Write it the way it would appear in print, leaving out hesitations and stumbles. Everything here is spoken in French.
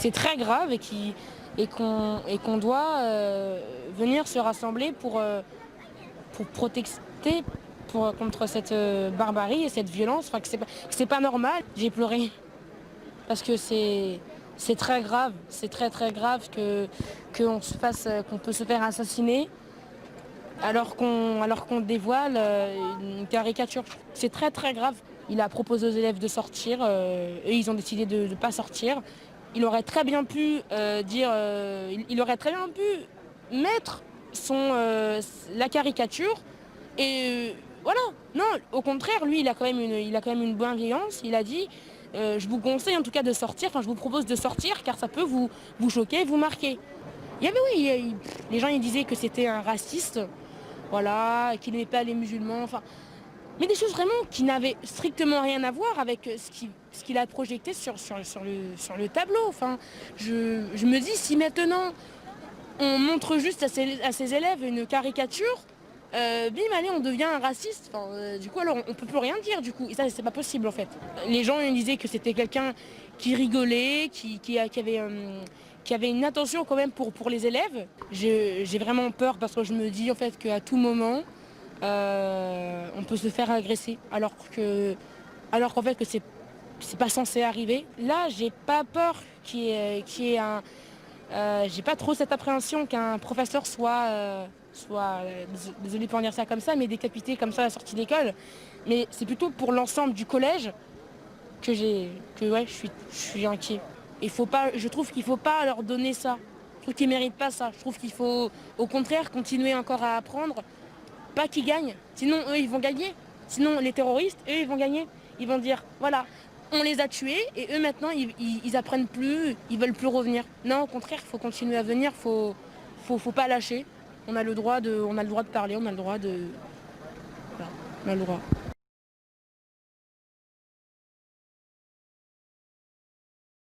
c'est très grave et qu'on doit venir se rassembler pour protester contre cette barbarie et cette violence. Enfin, que c'est pas normal. J'ai pleuré parce que c'est très grave. C'est très très grave qu'on peut se faire assassiner alors qu'on dévoile une caricature. C'est très très grave. Il a proposé aux élèves de sortir, et ils ont décidé de ne pas sortir. Il aurait très bien pu il aurait très bien pu mettre la caricature et voilà. Non, au contraire, lui, il a quand même une bienveillance. Il a dit, je vous conseille en tout cas de sortir, enfin je vous propose de sortir car ça peut vous choquer, vous marquer. Il y avait, oui, les gens ils disaient que c'était un raciste, voilà, qu'il n'aimait pas les musulmans, enfin, mais des choses vraiment qui n'avaient strictement rien à voir avec ce qu'il a projeté sur le tableau. Enfin, je me dis, si maintenant on montre juste à ses élèves une caricature, bim, allez, on devient un raciste. Enfin, du coup, alors on peut plus rien dire, du coup. Et ça, c'est pas possible, en fait. Les gens ils disaient que c'était quelqu'un qui rigolait, qui avait une attention quand même pour les élèves. J'ai vraiment peur parce que je me dis, en fait, qu'à tout moment, on peut se faire agresser, alors qu'en fait, que c'est pas censé arriver. Là, j'ai pas peur qu'il y ait j'ai pas trop cette appréhension qu'un professeur désolé pour en dire ça comme ça, mais décapité comme ça à la sortie d'école. Mais c'est plutôt pour l'ensemble du collège ouais, je suis inquiet. Je trouve qu'il faut pas leur donner ça. Je trouve qu'ils méritent pas ça. Je trouve qu'il faut, au contraire, continuer encore à apprendre. Pas qu'ils gagnent. Sinon, eux, ils vont gagner. Sinon, les terroristes, eux, ils vont gagner. Ils vont dire, voilà, on les a tués et eux, maintenant, ils apprennent plus, ils veulent plus revenir. Non, au contraire, il faut continuer à venir, faut pas lâcher. On a le droit de parler, on a le droit de... Voilà, on a le droit.